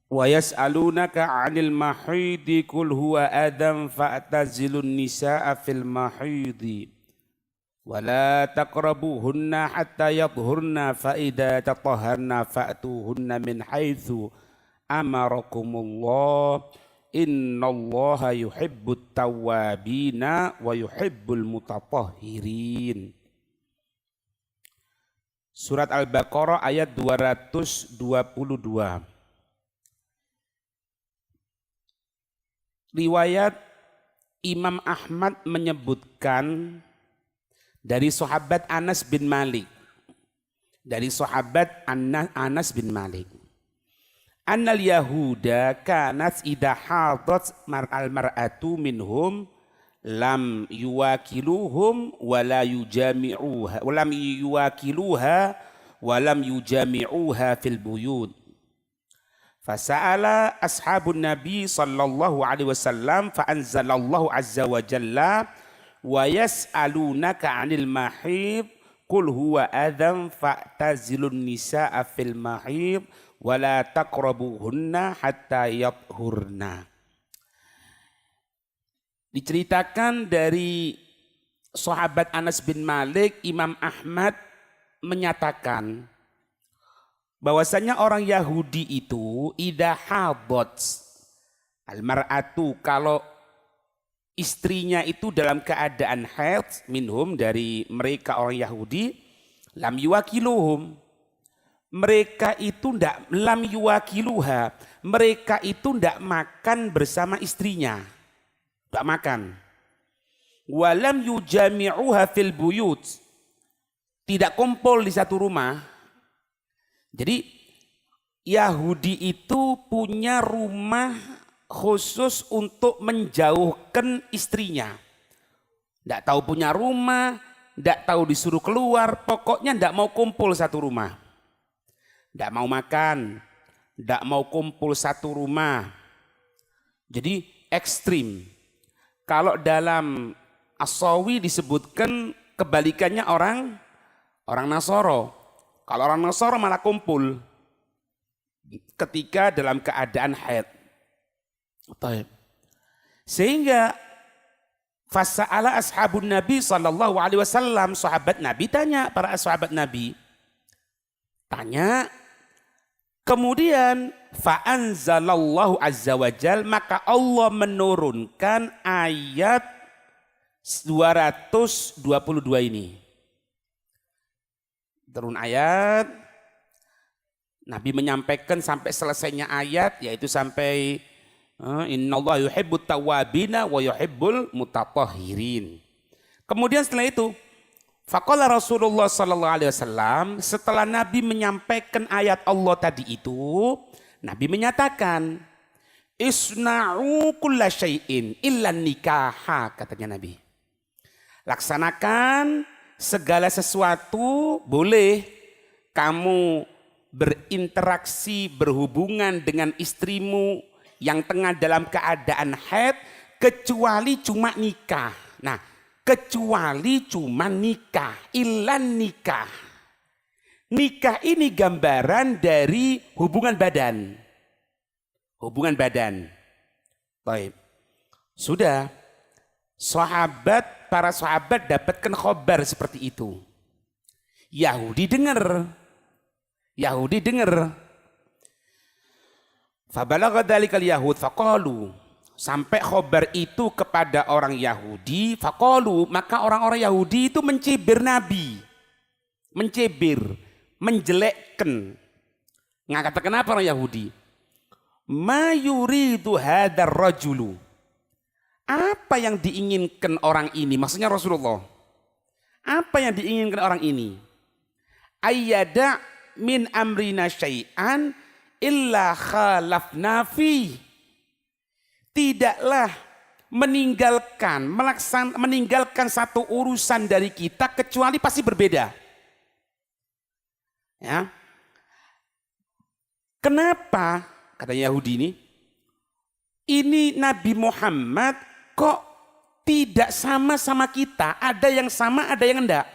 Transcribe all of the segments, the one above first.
Wa yas'alunaka 'anil mahidi qul huwa adam fa'tazilun nisaa fil mahidi wa la taqrabuhunna hatta yadhhurna fa idza tatahharna fa'tuhunna min haitsu amarakumullah innallaha yuhibbut tawwabina wa yuhibbul mutatahhirin. Surat Al-Baqarah ayat 222. Riwayat Imam Ahmad menyebutkan dari sahabat Anas bin Malik. Dari sahabat Anas bin Malik. Annal Yahuda kanat idha hadat al-mar'atu minhum lam yuwakiluhum wa la yujami'uha wa lam yuwakiluha wa lam yujami'uha fil buyut. Fasa'ala ashabun Nabi sallallahu alaihi wasallam fa anzalallahu azza wa jalla wa yas'alunaka 'anil mahid qul huwa adzam fa'tazilun nisaa fil mahid wa la taqrabuhunna hatta yathurna. Diceritakan dari sahabat Anas bin Malik, Imam Ahmad menyatakan bahwasanya orang Yahudi itu idza hadat almar'atu, kalau istrinya itu dalam keadaan haid, minhum dari mereka orang Yahudi, lam yuwakiluhum, mereka itu ndak lam yuwakiluha, mereka itu ndak makan bersama istrinya, ndak makan. Walam yujami'uha fil buyut, tidak kumpul di satu rumah. Jadi Yahudi itu punya rumah khusus untuk menjauhkan istrinya. Tidak tahu punya rumah, tidak tahu disuruh keluar, pokoknya tidak mau kumpul satu rumah. Tidak mau makan, tidak mau kumpul satu rumah. Jadi ekstrim. Kalau dalam As-Sawi disebutkan kebalikannya orang Nasoro. Kalau orang Nasara malah kumpul ketika dalam keadaan haid. Sehingga fasa'ala ashabun Nabi sallallahu alaihi wasallam, sahabat Nabi tanya, para sahabat Nabi tanya, kemudian fa'anzalallahu azza wajal, maka Allah menurunkan ayat 222 ini. Turun ayat, Nabi menyampaikan sampai selesainya ayat, yaitu sampai innallaha yuhibbut tawwabina wa yuhibbul mutatahhirin. Kemudian setelah itu, faqala Rasulullah sallallahu alaihi wasallam, setelah Nabi menyampaikan ayat Allah tadi itu, Nabi menyatakan, isna'u kulla syai'in illa nikaha, katanya Nabi. Laksanakan segala sesuatu, boleh kamu berinteraksi, berhubungan dengan istrimu yang tengah dalam keadaan haid, kecuali cuma nikah. Nah, kecuali cuma nikah, ilan nikah. Nikah ini gambaran dari hubungan badan. Hubungan badan. Baik. Sudah. Para sahabat dapatkan khobar seperti itu. Yahudi dengar. Fabalagha dzalikal yahud faqalu, sampai khobar itu kepada orang Yahudi, faqalu, maka orang-orang Yahudi itu mencibir Nabi. Mencibir, menjelekkan. Mengatakan apa orang Yahudi? Ma yuridu hadzal rajulu. Apa yang diinginkan orang ini? Maksudnya Rasulullah. Apa yang diinginkan orang ini? Ayyada min amrina syai'an illa khalafna fi. Tidaklah meninggalkan satu urusan dari kita kecuali pasti berbeda. Ya. Kenapa? Kata Yahudi ini Nabi Muhammad kok tidak sama kita, ada yang sama, ada yang enggak.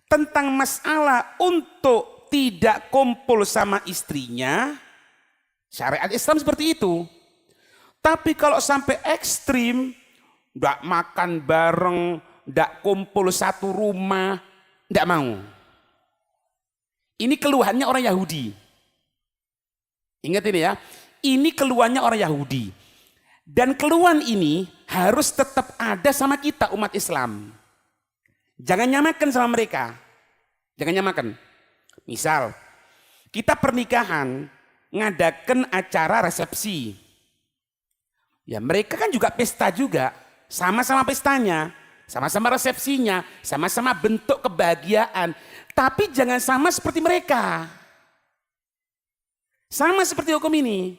Tentang masalah untuk tidak kumpul sama istrinya, Syariat Islam seperti itu. Tapi kalau sampai ekstrim, nggak makan bareng, nggak kumpul satu rumah, nggak mau. Ini keluhannya orang Yahudi. Ingat ini ya, ini keluhannya orang Yahudi. Dan keluhan ini harus tetap ada sama kita umat Islam. Jangan nyamakan sama mereka. Jangan nyamakan. Misal, kita pernikahan, ngadakan acara resepsi. Ya mereka kan juga pesta juga. Sama-sama pestanya, sama-sama resepsinya, sama-sama bentuk kebahagiaan. Tapi jangan sama seperti mereka. Sama seperti hukum ini.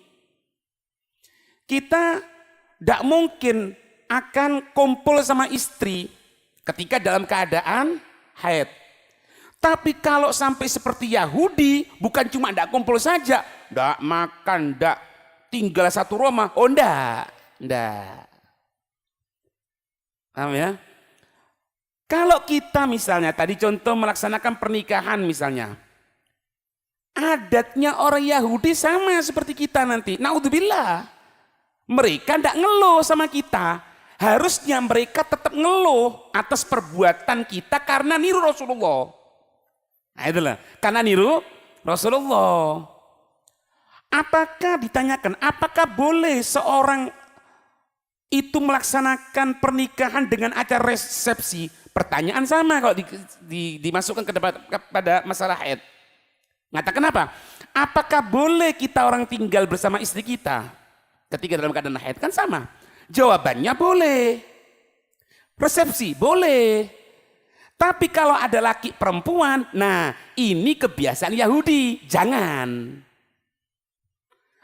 Kita tidak mungkin akan kumpul sama istri ketika dalam keadaan haid. Tapi kalau sampai seperti Yahudi, bukan cuma tidak kumpul saja, tidak makan, tidak tinggal satu rumah, oh tidak. Paham ya? Kalau kita misalnya tadi contoh melaksanakan pernikahan misalnya, adatnya orang Yahudi sama seperti kita nanti. Naudzubillah. Mereka tidak ngeluh sama kita. Harusnya mereka tetap ngeluh atas perbuatan kita karena niru Rasulullah. Nah itulah, karena niru Rasulullah. Apakah ditanyakan, apakah boleh seorang itu melaksanakan pernikahan dengan acara resepsi? Pertanyaan sama kalau dimasukkan kepada masalah haid. Ngatakan apa? Apakah boleh kita orang tinggal bersama istri kita ketika dalam keadaan haid? Kan sama. Jawabannya boleh. Resepsi boleh. Tapi kalau ada laki perempuan, nah ini kebiasaan Yahudi. Jangan.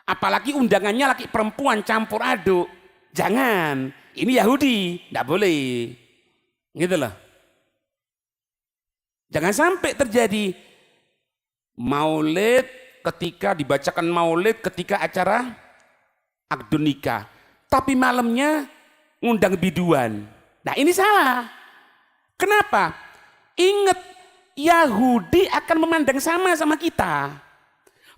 Apalagi undangannya laki perempuan campur aduk. Jangan. Ini Yahudi. Tidak boleh. Gitu loh. Jangan sampai terjadi maulid ketika dibacakan maulid ketika acara akdun nikah. Tapi malamnya ngundang biduan. Nah ini salah. Kenapa? Ingat Yahudi akan memandang sama kita.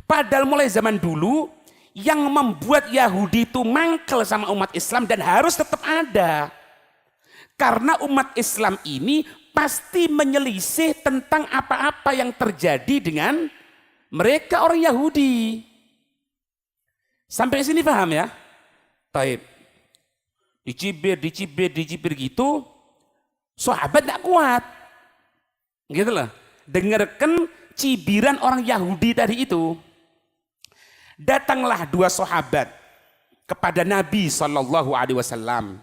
Padahal mulai zaman dulu yang membuat Yahudi itu mangkel sama umat Islam dan harus tetap ada. Karena umat Islam ini pasti menyelisih tentang apa-apa yang terjadi dengan mereka orang Yahudi. Sampai sini paham ya? Taib. Dicibir gitu, sahabat tidak kuat. Gitu loh. Dengarkan cibiran orang Yahudi tadi itu. Datanglah dua sahabat kepada Nabi SAW.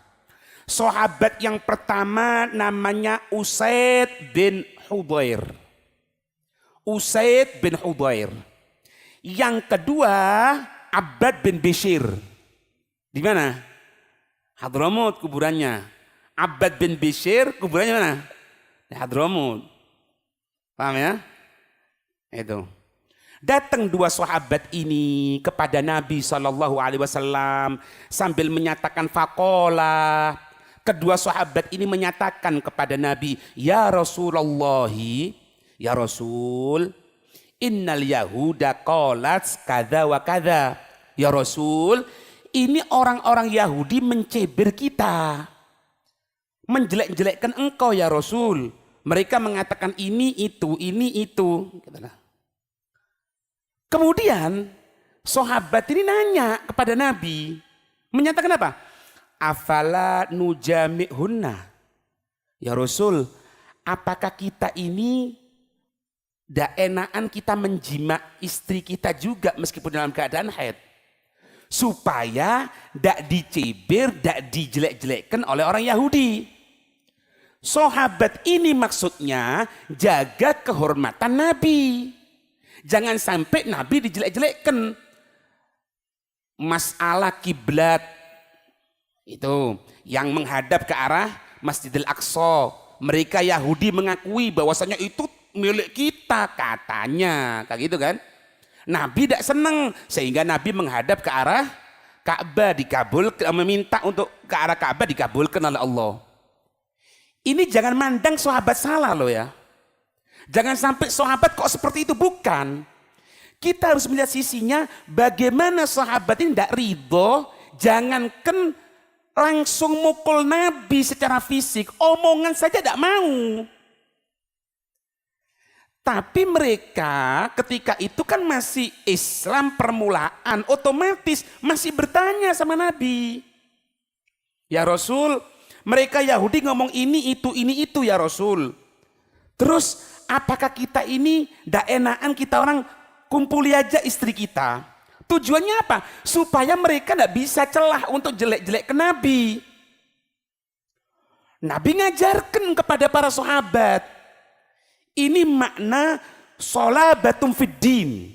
Sahabat yang pertama namanya Usaid bin Hudhair. Usaid bin Hudhair. Yang kedua Abbad bin Bishr. Di mana? Hadramut kuburannya. Abbad bin Bishr kuburannya mana? Di Hadramut. Paham ya? Itu. Datang dua sahabat ini kepada Nabi SAW sambil menyatakan faqala. Kedua sahabat ini menyatakan kepada Nabi, ya Rasulullah, ya Rasul, innal yahuda qalat kada wa kada. Ya Rasul, ini orang-orang Yahudi mencibir kita, menjelek-jelekkan engkau ya Rasul. Mereka mengatakan ini itu. Kemudian sahabat ini nanya kepada Nabi, menyatakan apa? Afala nujami'hunna. Ya Rasul, apakah kita ini tidak enakan kita menjima istri kita juga meskipun dalam keadaan haid? Supaya tidak dicibir, tidak dijelek-jelekkan oleh orang Yahudi. Sahabat ini maksudnya jaga kehormatan Nabi. Jangan sampai Nabi dijelek-jelekkan. Masalah kiblat itu yang menghadap ke arah Masjidil Aqsa. Mereka Yahudi mengakui bahwasanya itu milik kita katanya, kayak gitu kan. Nabi tidak senang sehingga Nabi menghadap ke arah Ka'bah, meminta untuk ke arah Ka'bah dikabulkan oleh Allah. Ini jangan mandang sahabat salah loh ya. Jangan sampai sahabat kok seperti itu, bukan. Kita harus melihat sisinya bagaimana sahabat ini tidak ridho, jangankan langsung mukul Nabi secara fisik, omongan saja tidak mau. Tapi mereka ketika itu kan masih Islam permulaan, otomatis masih bertanya sama Nabi. Ya Rasul, mereka Yahudi ngomong ini itu ya Rasul. Terus apakah kita ini tidak enakan kita orang kumpuli aja istri kita? Tujuannya apa? Supaya mereka tidak bisa celah untuk jelek-jelek ke Nabi. Nabi ngajarkan kepada para sahabat. Ini makna sholabatum fiddin.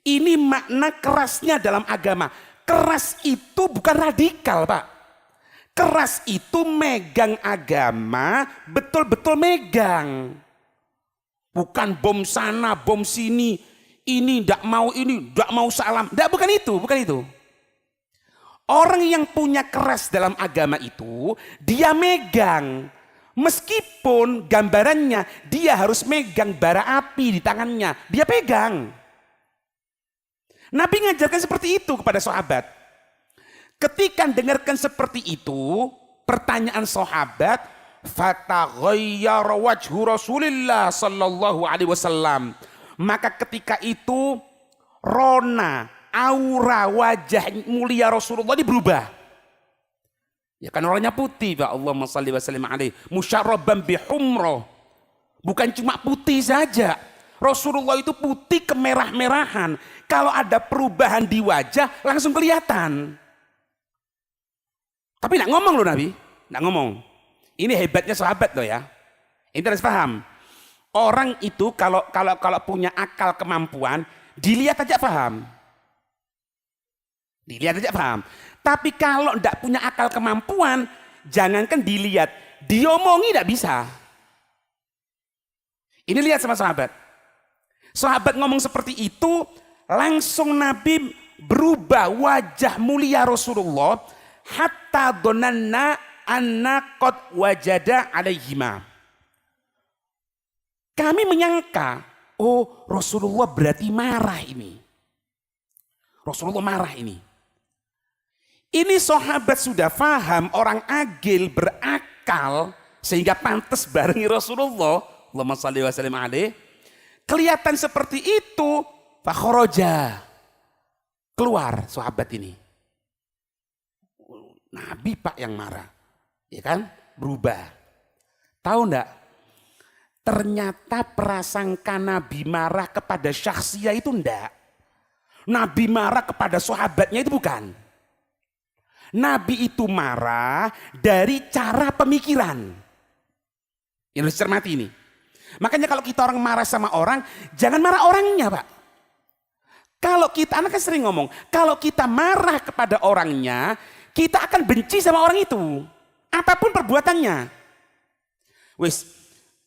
Ini makna kerasnya dalam agama. Keras itu bukan radikal, Pak. Keras itu megang agama, betul-betul megang. Bukan bom sana, bom sini. Ini ndak mau salam. Ndak, bukan itu. Orang yang punya keras dalam agama itu, dia megang. Meskipun gambarannya dia harus megang bara api di tangannya, dia pegang. Nabi ngajarkan seperti itu kepada sahabat. Ketika dengarkan seperti itu, pertanyaan sahabat, fataghayyara wajhu Rasulillah sallallahu alaihi wasallam. Maka ketika itu rona, aura wajah mulia Rasulullah ini berubah. Ya kan orangnya putih, Pak. Allahumma shalli wa sallim alaihi. Musyarraban bihumrah. Bukan cuma putih saja. Rasulullah itu putih kemerah-merahan. Kalau ada perubahan di wajah langsung kelihatan. Tapi enggak ngomong loh Nabi. Enggak ngomong. Ini hebatnya sahabat loh ya. Ini harus paham. Orang itu kalau punya akal kemampuan, dilihat aja paham. Dilihat aja paham. Tapi kalau tidak punya akal kemampuan, jangankan dilihat, diomongi tidak bisa. Ini lihat sama sahabat. Sahabat ngomong seperti itu, langsung Nabi berubah wajah mulia Rasulullah, hatta donanna anna qad wajada alaihima. Kami menyangka, oh Rasulullah berarti marah ini. Rasulullah marah ini. Ini sahabat sudah paham, orang agil, berakal, sehingga pantas barengi Rasulullah. Allahumma shalli wa sallim alaihi. Kelihatan seperti itu, fakharaja. Keluar sahabat ini. Nabi Pak yang marah. Ya kan? Berubah. Tahu enggak? Ternyata prasangka Nabi marah kepada syakhsiyah itu enggak. Nabi marah kepada sahabatnya itu bukan. Nabi itu marah dari cara pemikiran. Yang harus cermati ini. Makanya kalau kita orang marah sama orang, jangan marah orangnya, Pak. Kalau kita, anak kan sering ngomong, kalau kita marah kepada orangnya, kita akan benci sama orang itu. Apapun perbuatannya. Wis,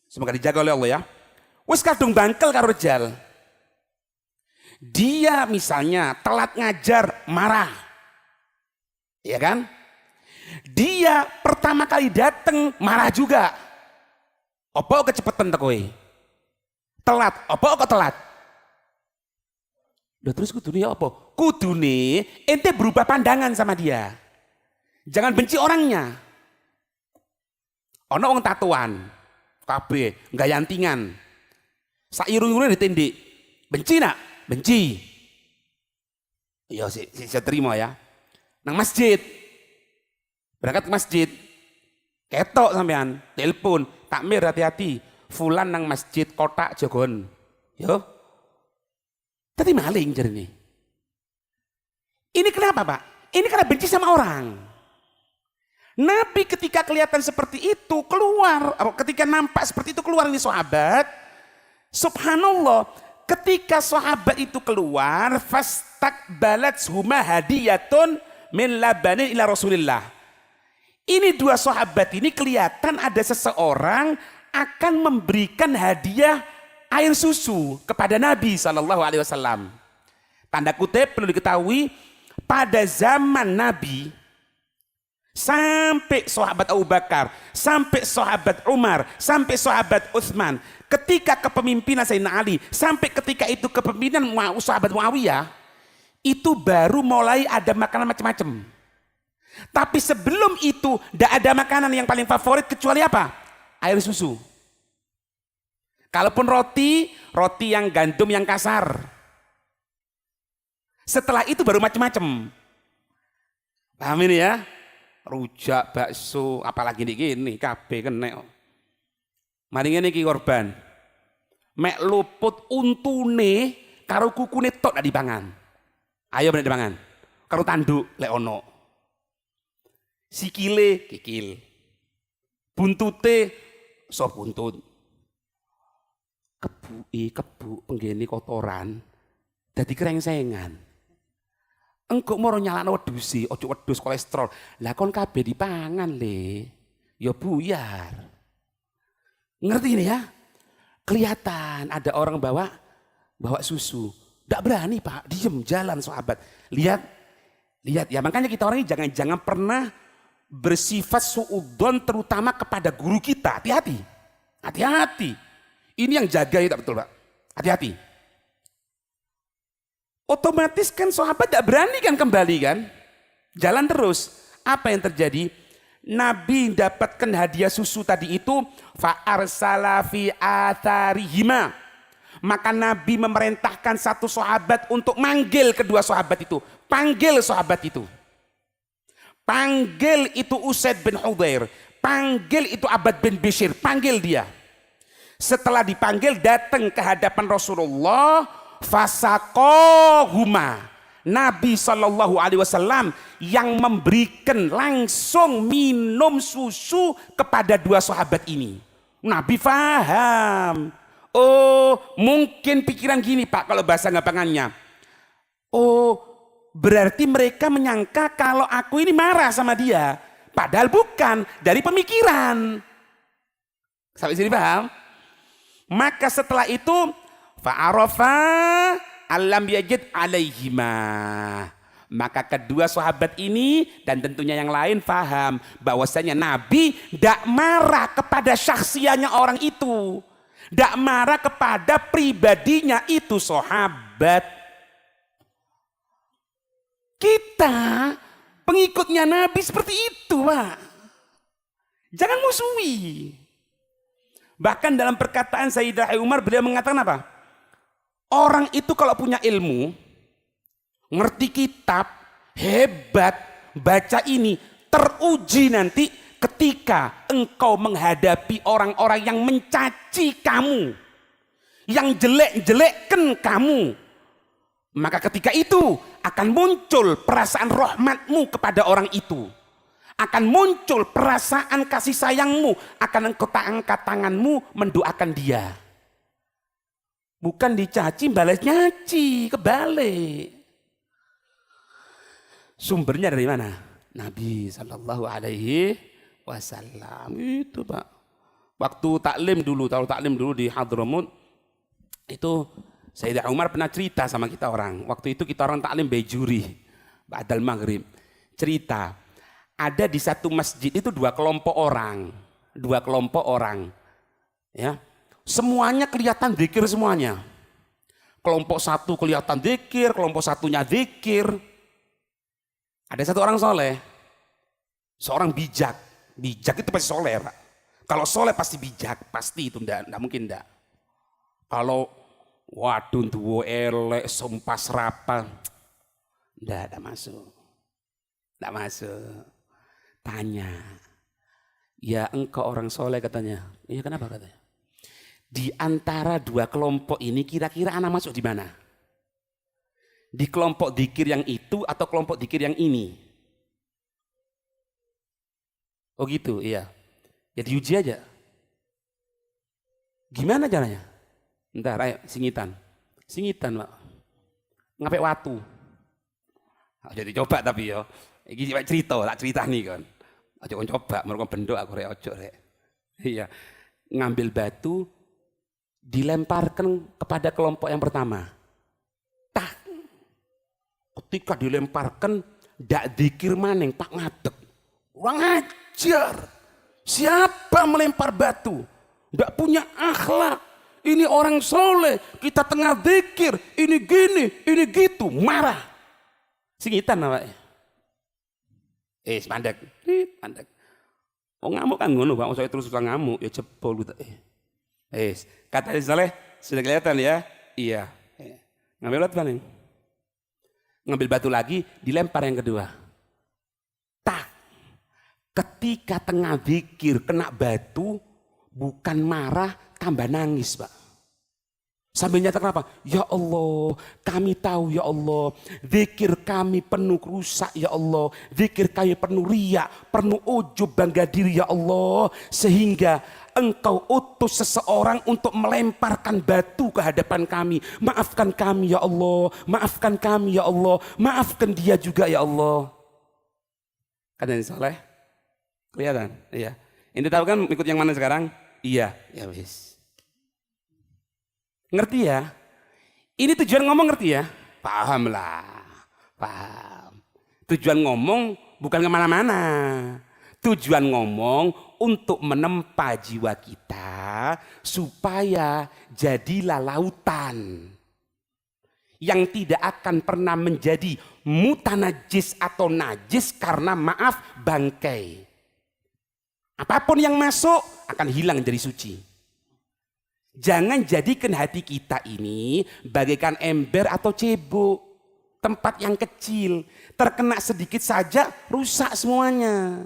semoga dijaga oleh Allah ya. Wis kadung bangkel karo rejal. Dia misalnya telat ngajar, marah. Ya kan? Dia pertama kali datang marah juga. Apa kecepetan tak kowe? Telat, apa kok telat? Udah terus kudune apa? Kudune ente berubah pandangan sama dia. Jangan benci orangnya. Ono wong tatuan, kabeh gayantingan. Sak irung-irunge ditindik. Benci nak? Benci. Iya sih, saya terima ya. Nang masjid, berangkat ke masjid, ketok sampean, telepon, takmir hati-hati, fulan nang masjid kotak jogon, yo, tadi maling jadi ini. Ini kenapa Pak? Ini karena benci sama orang. Nabi ketika kelihatan seperti itu keluar, ketika nampak seperti itu keluar ini sahabat, subhanallah, ketika sahabat itu keluar, fastakbalat huma hadiyatun min labanin ila Rasulillah. Ini dua sahabat ini kelihatan ada seseorang akan memberikan hadiah air susu kepada Nabi SAW. Tanda kutip perlu diketahui, pada zaman Nabi, sampai sahabat Abu Bakar, sampai sahabat Umar, sampai sahabat Utsman, ketika kepemimpinan Sayyidina Ali, sampai ketika itu kepemimpinan sahabat Muawiyah, itu baru mulai ada makanan macam-macam. Tapi sebelum itu tidak ada makanan yang paling favorit kecuali apa? Air susu. Kalaupun roti, roti yang gandum yang kasar. Setelah itu baru macam-macam. Paham ini ya? Rujak, bakso, apalagi ini kabeh kena. Mari ngene iki korban. Mek luput untune karo kukune tok dak dipangan. Ayo bener dipangan. Karo tanduk lek ono. Sikile kikil. Buntute sop buntut. Kebu penggene kotoran dadi krengsengan. Engko moro nyalakno wedusi, ojo wedhus kolesterol. Lah kon kabeh dipangan le. Ya buyar. Ngerti ini ya? Kelihatan ada orang bawa susu. Ndak berani Pak, diem jalan sahabat. Lihat ya, makanya kita orang ini jangan pernah bersifat suudzon terutama kepada guru kita. Hati-hati. Ini yang jaga ya, betul Pak. Hati-hati. Otomatis kan sahabat tidak berani kan kembali kan. Jalan terus. Apa yang terjadi? Nabi dapatkan hadiah susu tadi itu. Fa'arsala fi atharihima. Maka Nabi memerintahkan satu sahabat untuk manggil kedua sahabat itu. Panggil sahabat itu. Panggil itu Usaid bin Hudzair. Panggil itu Abbad bin Bishr. Panggil dia. Setelah dipanggil datang ke hadapan Rasulullah, fasaqahuma. Nabi SAW yang memberikan langsung minum susu kepada dua sahabat ini. Nabi faham. Oh, mungkin pikiran gini Pak kalau bahasa gampangnya. Oh, berarti mereka menyangka kalau aku ini marah sama dia. Padahal bukan, dari pemikiran. Sampai sini paham? Maka setelah itu fa'arafa alam yajid alaihima. Maka kedua sahabat ini dan tentunya yang lain paham bahwasanya Nabi tidak marah kepada syakhsianya orang itu. Tidak marah kepada pribadinya itu sahabat. Kita pengikutnya Nabi seperti itu Pak. Jangan musuhi. Bahkan dalam perkataan Sayyidina Umar beliau mengatakan apa? Orang itu kalau punya ilmu, ngerti kitab, hebat, baca ini, teruji nanti ketika engkau menghadapi orang-orang yang mencaci kamu, yang jelek-jelekkan kamu. Maka ketika itu akan muncul perasaan rahmatmu kepada orang itu. Akan muncul perasaan kasih sayangmu, akan engkau angkat tanganmu mendoakan dia. Bukan dicaci balas nyaci, kebalik. Sumbernya dari mana? Nabi Shallallahu Alaihi Wasallam itu Pak. Waktu taklim dulu, tahu taklim dulu di Hadramut itu Sayyidina Umar pernah cerita sama kita orang. Waktu itu kita orang taklim bejuri, ba'dal maghrib. Cerita. Ada di satu masjid itu dua kelompok orang, ya, semuanya kelihatan dzikir semuanya. Kelompok satu kelihatan dzikir, kelompok satunya dzikir. Ada satu orang soleh, seorang bijak itu pasti soleh Pak. Kalau soleh pasti bijak, pasti itu ndak mungkin ndak. Kalau waduh tuwo elek, sumpah serapah, ndak masuk. Tanya, ya engkau orang soleh katanya. Iya kenapa katanya? Di antara dua kelompok ini kira-kira anak masuk di mana? Di kelompok dzikir yang itu atau kelompok dzikir yang ini? Oh gitu, iya. Ya diuji aja. Gimana caranya? Ntar ayo singitan Pak. Ngapek watu. Jadi coba tapi ya. Iki tak cerita nih kan. Aja kon coba mergo bendok aku rek ojo rek. Iya. Ngambil batu dilemparkan kepada kelompok yang pertama. Tak. Ketika dilemparkan ndak dzikir maning Pak ngadeg. Kurang ajar. Siapa melempar batu? Tidak punya akhlak. Ini orang soleh. Kita tengah zikir. Ini gini, ini gitu. Marah. Singitan namanya. Mandek. Mandek. Oh ngamuk kan ngono, Bang. Saya terus suka ngamuk. Ya jebol gitu. Kata soleh sudah kelihatan ya. Iya. Ngambil batu paling. Ngambil batu lagi, dilempar yang kedua. Tak. Ketika tengah zikir kena batu, bukan marah, tambah nangis, Pak. Sambil nyatakan apa? Ya Allah, kami tahu ya Allah, zikir kami penuh rusak ya Allah, zikir kami penuh riya, penuh ujub bangga diri ya Allah, sehingga Engkau utus seseorang untuk melemparkan batu ke hadapan kami. Maafkan kami ya Allah, maafkan kami ya Allah, maafkan dia juga ya Allah. Kata yang soleh, kelihatan? Iya. Ini tahu kan ikut yang mana sekarang? Iya, ya wis. Ngerti ya? Ini tujuan ngomong ngerti ya? Paham lah, paham. Tujuan ngomong bukan kemana-mana. Tujuan ngomong untuk menempa jiwa kita supaya jadilah lautan yang tidak akan pernah menjadi mutanajis atau najis karena maaf bangkai. Apapun yang masuk akan hilang jadi suci. Jangan jadikan hati kita ini bagaikan ember atau cebok, tempat yang kecil, terkena sedikit saja rusak semuanya.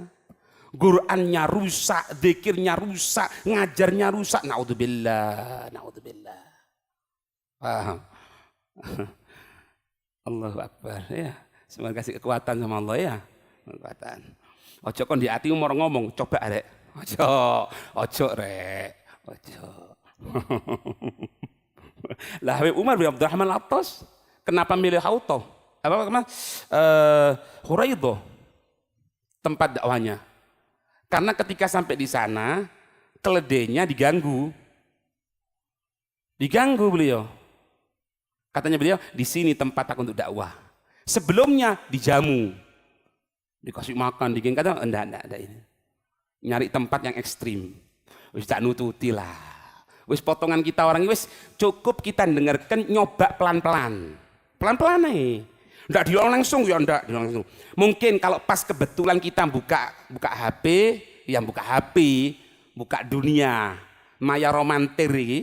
Qurannya rusak, zikirnya rusak, ngajarnya rusak. Naudzubillah, naudzubillah. Paham? Allahu Akbar ya. Semoga kasih kekuatan sama Allah ya. Kekuatan. Ojo kon di hati umur ngomong, coba rek. Ojo rek. Ojo. Lah Habib Umar bin Abdurrahman Al-Attas kenapa milih Hautoh? Huraidoh tempat dakwahnya. Karena ketika sampai di sana keledainya diganggu. Diganggu beliau. Katanya beliau, di sini tempat aku untuk dakwah. Sebelumnya dijamu. Dikasih makan, digeng kata enggak ini. Nyari tempat yang ekstrim. Wis tak nututi lah. Wis potongan kita orang wis cukup kita dengarkan nyoba pelan-pelan. Pelan-pelan nih. Enggak diulang langsung ya enggak diulang langsung. Mungkin kalau pas kebetulan kita buka HP, yang buka HP, buka dunia maya romantir iki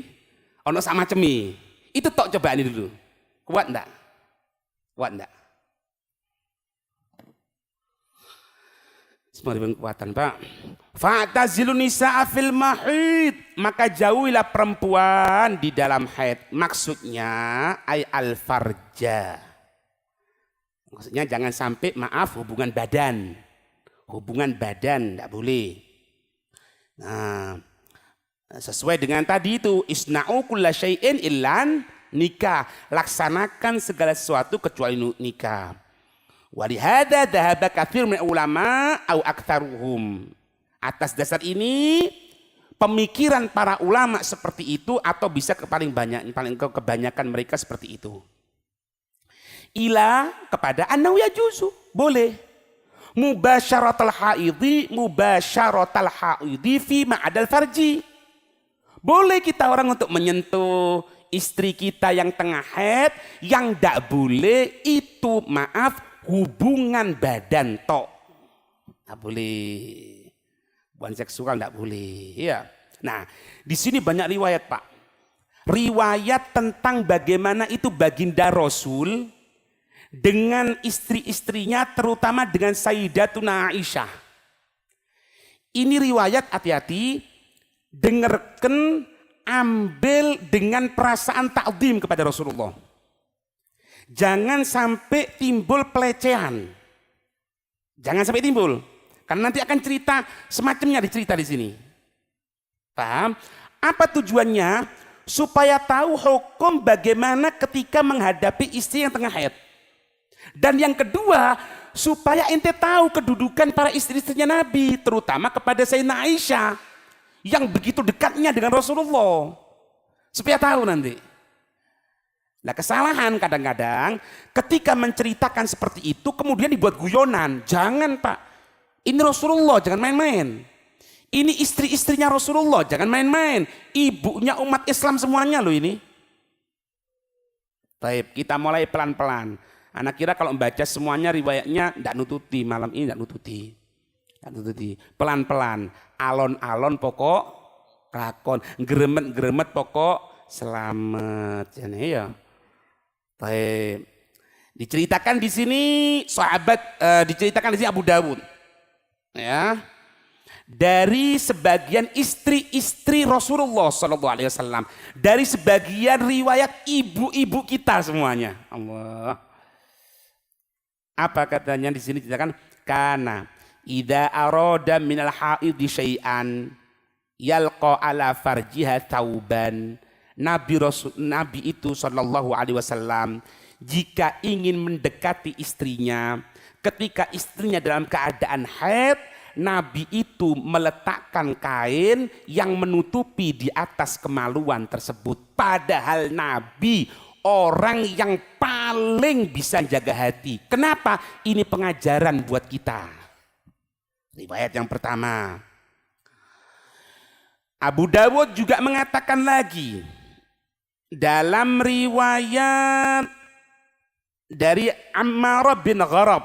ono sak macemi. Itu tok cobaan ini dulu. Kuat enggak? Kuat enggak? Semoga kekuatan, Pak. Fa'tazilun nisaa fil mahid, maka jauhilah perempuan di dalam haid. Maksudnya ay al farja. Maksudnya jangan sampai maaf hubungan badan. Hubungan badan tidak boleh. Nah, sesuai dengan tadi itu isna'u kulla syai'in illan nikah. Laksanakan segala sesuatu kecuali nikah. Walihada dhahaba katsir min ulama au aktsaruhum. Atas dasar ini pemikiran para ulama seperti itu atau bisa paling kebanyakan mereka seperti itu. Ila kepada annahu yajuzu, boleh. Mubasyaratul haidhi fi ma'adal farji. Boleh kita orang untuk menyentuh istri kita yang tengah haid, yang tidak boleh itu maaf hubungan badan tok. Tidak boleh. Hubungan seksual tidak boleh. Ya. Nah, di sini banyak riwayat, Pak. Riwayat tentang bagaimana itu baginda Rasul dengan istri-istrinya, terutama dengan Sayyidatuna Aisyah. Ini riwayat, hati-hati, dengarkan, ambil dengan perasaan ta'zim kepada Rasulullah. Jangan sampai timbul pelecehan. Jangan sampai timbul. Karena nanti akan cerita semacamnya dicerita di sini. Paham? Apa tujuannya? Supaya tahu hukum bagaimana ketika menghadapi istri yang tengah haid. Dan yang kedua, supaya ente tahu kedudukan para istri-istrinya Nabi, terutama kepada Sayyidina Aisyah yang begitu dekatnya dengan Rasulullah. Supaya tahu nanti. Nah, kesalahan kadang-kadang ketika menceritakan seperti itu kemudian dibuat guyonan. Jangan, Pak. Ini Rasulullah, jangan main-main. Ini istri-istrinya Rasulullah, jangan main-main. Ibunya umat Islam semuanya loh ini. Baik, kita mulai pelan-pelan. Anak kira kalau membaca semuanya riwayatnya tidak nututi, malam ini tidak nututi. Pelan-pelan, alon-alon pokok lakon, geremet-geremet pokok selamat. Ya. Baik. Diceritakan di sini diceritakan di sini Abu Dawud. Ya. Dari sebagian istri-istri Rasulullah SAW, dari sebagian riwayat ibu-ibu kita semuanya. Allah. Apa katanya di sini diceritakan? Kana idza arada minal haidhi syai'an yalqa ala farjiha tauban. Nabi itu sallallahu alaihi wasallam jika ingin mendekati istrinya, ketika istrinya dalam keadaan haid, Nabi itu meletakkan kain yang menutupi di atas kemaluan tersebut. Padahal Nabi orang yang paling bisa jaga hati. Kenapa? Ini pengajaran buat kita. Riwayat yang pertama. Abu Dawud juga mengatakan lagi dalam riwayat dari Ammar bin Gharab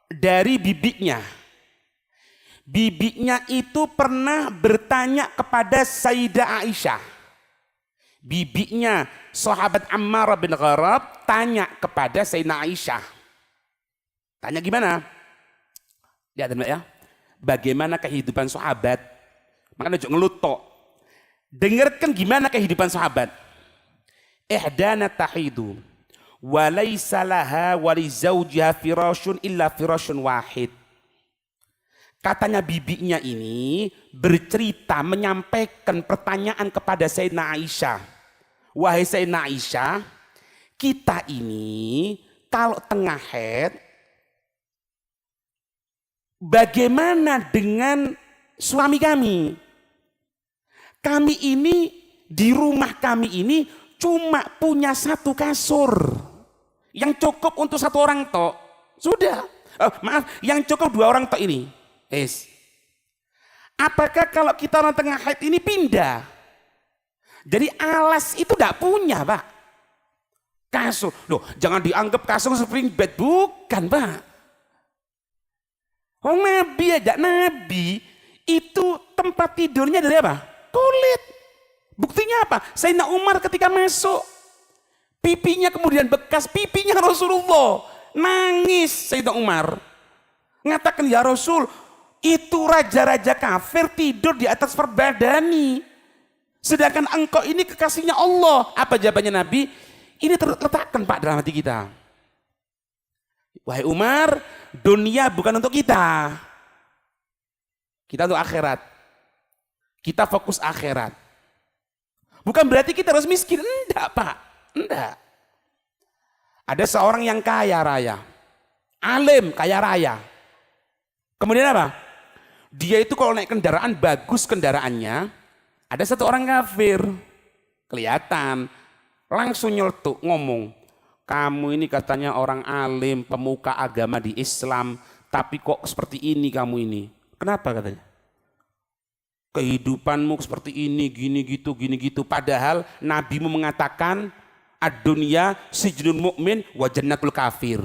dari bibinya. Bibinya itu pernah bertanya kepada Sayyidah Aisyah. Bibinya sahabat Ammar bin Gharab tanya kepada Sayyidah Aisyah. Tanya gimana? Lihat ya. Bagaimana kehidupan sahabat? Makanya jangan ngelut tok. Dengarkan gimana kehidupan sahabat. Ihdana tahidu wa laysa laha wa li zawjiha firashun illa firashun wahid. Katanya bibinya ini bercerita menyampaikan pertanyaan kepada Sayyidina Aisyah. Wahai Sayyidina Aisyah, kita ini kalau tengah haid, bagaimana dengan suami kami? Kami ini di rumah kami ini cuma punya satu kasur yang cukup untuk satu orang tok. Sudah, yang cukup dua orang tok ini. Apakah kalau kita orang tengah haid ini pindah? Jadi alas itu tidak punya, Pak. Kasur, loh, jangan dianggap kasur spring bed, bukan, Pak. Oh, Nabi aja, Nabi itu tempat tidurnya dari apa? Kulit. Buktinya apa? Sayyidina Umar ketika masuk, pipinya kemudian bekas pipinya Rasulullah. Nangis Sayyidina Umar. Ngatakan, ya Rasul, itu raja-raja kafir tidur di atas perbadani. Sedangkan engkau ini kekasihnya Allah. Apa jawabannya Nabi? Ini terletakkan, Pak, dalam hati kita. Wahai Umar, dunia bukan untuk kita. Kita untuk akhirat. Kita fokus akhirat. Bukan berarti kita harus miskin. Enggak, Pak. Enggak. Ada seorang yang kaya raya. Alim, kaya raya. Kemudian apa? Dia itu kalau naik kendaraan, bagus kendaraannya. Ada satu orang kafir. Kelihatan. Langsung nyeletuk ngomong. Kamu ini katanya orang alim, pemuka agama di Islam, tapi kok seperti ini kamu ini? Kenapa katanya? Kehidupanmu seperti ini, gini gitu. Padahal Nabimu mengatakan, ad-dunya sijnul mu'min wa jannatul kafir.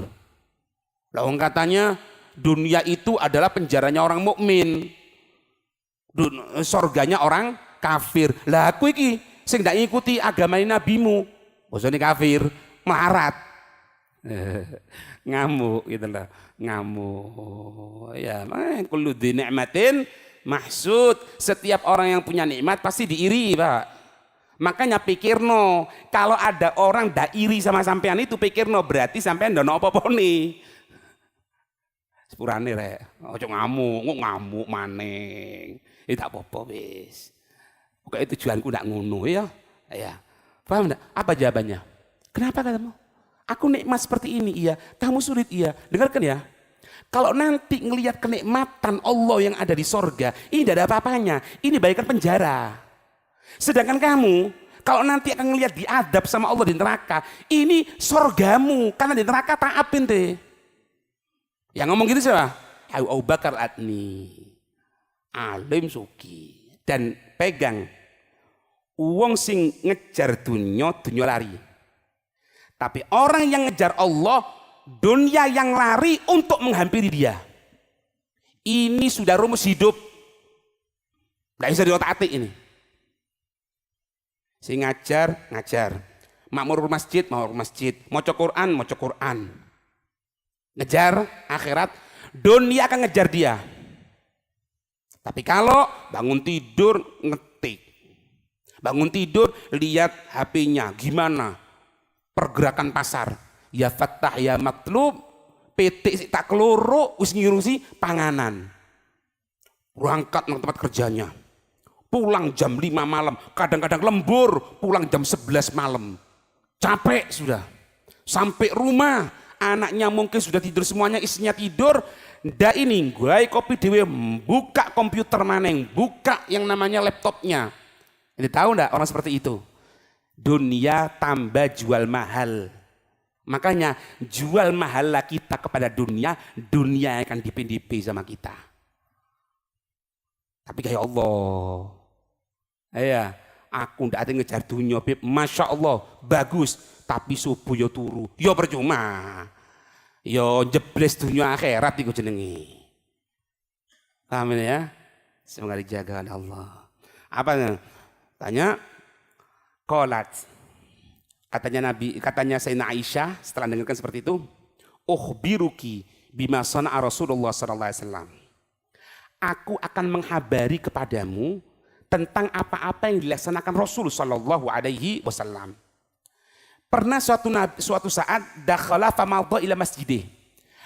Lalu katanya, dunia itu adalah penjaranya orang mukmin, surganya orang kafir. Lah aku iki sing ndak ngikuti agama Nabimu, bosone kafir. Melarat, ngamuk gitu loh, ngamuk. Ya, kullu dzi ni'matin mahsud. Setiap orang yang punya nikmat pasti diiri, Pak. Makanya pikirno, kalau ada orang ndak iri sama sampean itu pikirno berarti sampean ndak ono apa-apa nih. Sepurane rek, ojo ngamuk maning. Itu tak apa-apa wis. Pokoke tujuanku ndak ngono ya. Ya. Paham enggak? Apa jawabannya? Kenapa katamu? Aku nikmat seperti ini, iya. Kamu sulit, iya. Dengarkan ya. Kalau nanti ngelihat kenikmatan Allah yang ada di sorga, ini tidak ada apa-apanya. Ini bagaikan penjara. Sedangkan kamu, kalau nanti akan ngelihat diadab sama Allah di neraka, ini sorgamu. Karena di neraka taat ente. Yang ngomong gitu siapa? Abu Bakar Adni. Alim suki. Dan pegang. Wong sing ngejar dunia lari. Tapi orang yang ngejar Allah, dunia yang lari untuk menghampiri dia. Ini sudah rumus hidup. Gak bisa diotak-atik ini. Si ngajar. Makmur masjid. Maca Quran. Ngejar akhirat, dunia akan ngejar dia. Tapi kalau bangun tidur ngetik. Bangun tidur lihat HP-nya gimana pergerakan pasar. Ya Fattah ya Matlub, PT tak keloro wis ngirusi panganan. Berangkat ke tempat kerjanya. Pulang jam 5 malam, kadang-kadang lembur, pulang jam 11 malam. Capek sudah. Sampai rumah, anaknya mungkin sudah tidur semuanya, istrinya tidur. Ndak ini, gue kopi dewe, buka komputer maneng, buka yang namanya laptopnya. Ini tahu ndak orang seperti itu? Dunia tambah jual mahal. Makanya jual mahal kita kepada dunia akan dipindipi sama kita. Tapi kayak Allah. Iya, aku ndak ada ngejar dunia, Bib. Masya Allah, bagus. Tapi subuh yo turu, yo percuma. Yo jebles dunia akhirat iku jenenge. Paham ya? Semoga dijaga oleh Allah. Apa tanya? Qalat. Katanya Sayyidina Aisyah setelah dengarkan seperti itu, ukhbiruki bima sana'a Rasulullah sallallahu alaihi wasallam. Aku akan menghabari kepadamu tentang apa-apa yang dilaksanakan Rasul sallallahu alaihi wasallam. Pernah suatu saat dakhala famadha ila masjidih.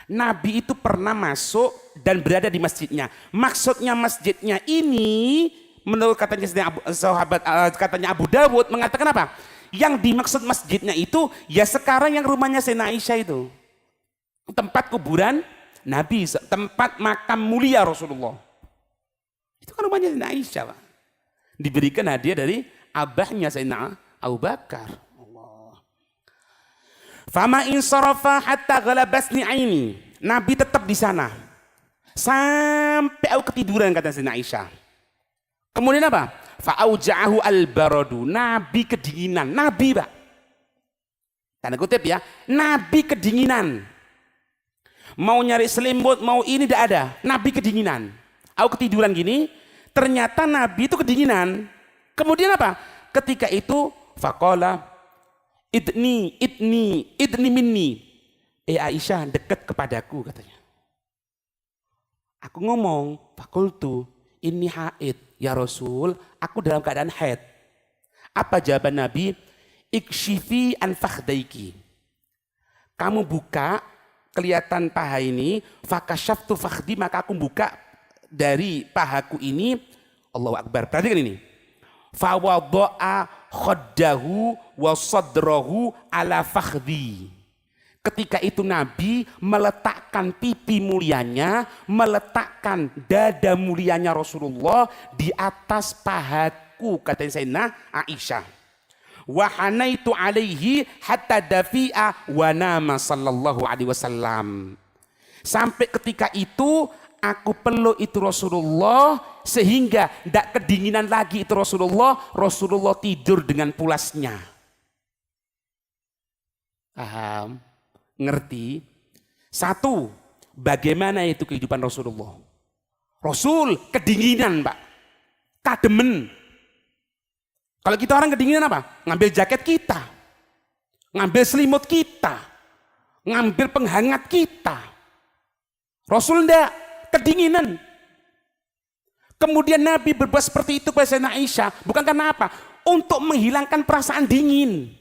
Nabi itu pernah masuk dan berada di masjidnya. Maksudnya masjidnya ini menurut katanya Abu Dawud mengatakan apa? Yang dimaksud masjidnya itu ya sekarang yang rumahnya Sayyidina Aisyah itu. Tempat kuburan Nabi, tempat makam mulia Rasulullah. Itu kan rumahnya Sayyidina Aisyah, Pak. Diberikan hadiah dari abahnya Sayyidina Abu Bakar. Fama insarafa hatta ghalabasni aini. Nabi tetap di sana. Sampai aku ketiduran kata Sayyidina Aisyah. Kemudian apa? Fa'auja'ahu al-baradu. Nabi kedinginan. Nabi, Pak. Tanda kutip ya. Nabi kedinginan. Mau nyari selimut, mau ini tidak ada. Nabi kedinginan. Aku ketiduran gini. Ternyata Nabi itu kedinginan. Kemudian apa? Ketika itu faqala idni minni. Aisyah dekat kepadaku katanya. Aku ngomong, fakultu ini haid ya Rasul, aku dalam keadaan haid. Apa jawaban Nabi? Ikshifi an fakhdaiki. Kamu buka kelihatan paha ini, fakashaftu fakhdi, maka aku buka dari pahaku ini. Allahu Akbar. Perhatikan ini. Fawadha'a khaddahu wa sadrahu ala fakhdi. Ketika itu Nabi meletakkan pipi mulianya, meletakkan dada mulianya Rasulullah di atas pahaku, kata Sayyidina Aisyah. Wa hanaitu alaihi hatta dafi'a wa nama sallallahu alaihi wasallam. Sampai ketika itu aku peluk itu Rasulullah sehingga tidak kedinginan lagi itu Rasulullah tidur dengan pulasnya. Paham? Ngerti? Satu, bagaimana itu kehidupan Rasulullah? Rasul kedinginan, Pak. Kademen. Kalau kita orang kedinginan apa? Ngambil jaket kita. Ngambil selimut kita. Ngambil penghangat kita. Rasul enggak, kedinginan. Kemudian Nabi berbuat seperti itu pada Sayyidina Aisyah. Bukan karena apa? Untuk menghilangkan perasaan dingin.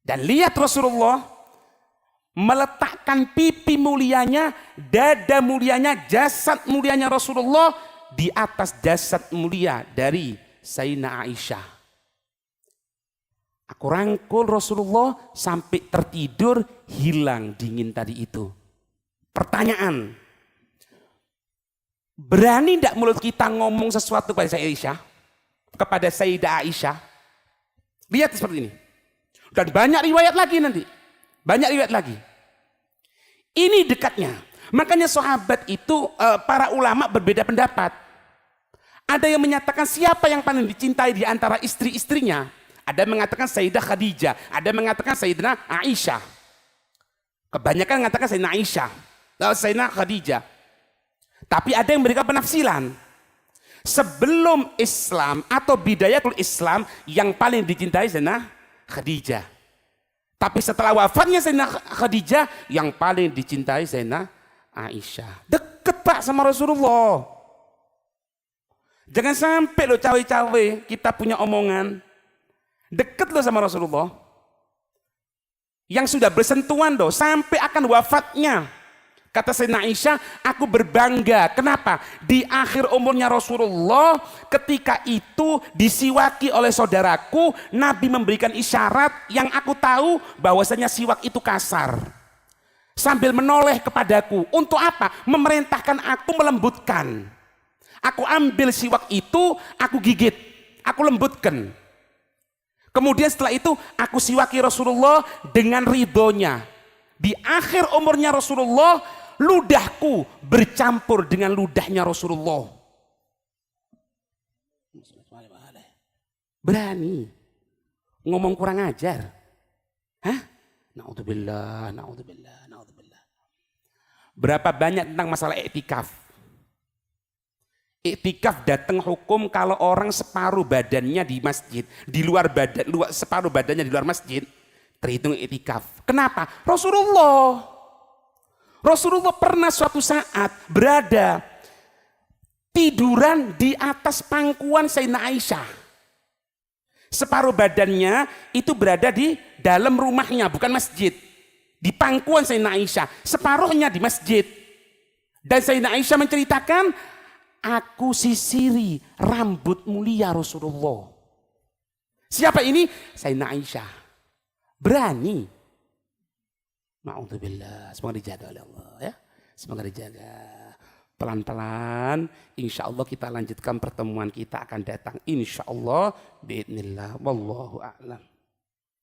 Dan lihat Rasulullah meletakkan pipi mulianya, dada mulianya, jasad mulianya Rasulullah di atas jasad mulia dari Sayyidina Aisyah. Aku rangkul Rasulullah sampai tertidur, hilang dingin tadi itu. Pertanyaan, berani tidak mulut kita ngomong sesuatu pada Sayyidah Aisyah? Kepada Sayyidah Aisyah? Lihat seperti ini. Dan banyak riwayat lagi nanti. Banyak riwayat lagi. Ini dekatnya. Makanya sahabat itu, para ulama berbeda pendapat. Ada yang menyatakan siapa yang paling dicintai di antara istri-istrinya. Ada yang mengatakan Sayyidah Khadijah, ada yang mengatakan Sayyidina Aisyah. Kebanyakan mengatakan Sayyidina Aisyah, Sayyidina Khadijah. Tapi ada yang memberikan penafsiran. Sebelum Islam atau bidayatul Islam yang paling dicintai Sayyidina Khadijah. Tapi setelah wafatnya Sayyidina Khadijah yang paling dicintai Sayyidina Aisyah. Deket Pak sama Rasulullah. Jangan sampai lo cawe-cawe kita punya omongan. Deket lo sama Rasulullah. Yang sudah bersentuhan loh sampai akan wafatnya. Kata Sayyidina Aisyah, aku berbangga. Kenapa? Di akhir umurnya Rasulullah, ketika itu disiwaki oleh saudaraku, Nabi memberikan isyarat yang aku tahu bahwasanya siwak itu kasar. Sambil menoleh kepadaku. Untuk apa? Memerintahkan aku melembutkan. Aku ambil siwak itu, aku gigit, aku lembutkan. Kemudian setelah itu aku siwaki Rasulullah dengan ridhonya. Di akhir umurnya Rasulullah, ludahku bercampur dengan ludahnya Rasulullah. Berani ngomong kurang ajar. Hah? Na'udzubillah, na'udzubillah, na'udzubillah. Berapa banyak tentang masalah iktikaf. Iktikaf datang hukum kalau orang separuh badannya di masjid, di luar badan, separuh badannya di luar masjid, terhitung iktikaf. Kenapa? Rasulullah pernah suatu saat berada tiduran di atas pangkuan Sayyidina Aisyah. Separuh badannya itu berada di dalam rumahnya, bukan masjid. Di pangkuan Sayyidina Aisyah, separuhnya di masjid. Dan Sayyidina Aisyah menceritakan, aku sisiri rambut mulia Rasulullah. Siapa ini? Sayyidina Aisyah. Berani. Ma'udzubillah. Semoga dijaga oleh Allah ya. Semoga dijaga. Pelan-pelan. Insya Allah kita lanjutkan pertemuan kita akan datang. Insya Allah. Biidznillah. Wallahu a'lam.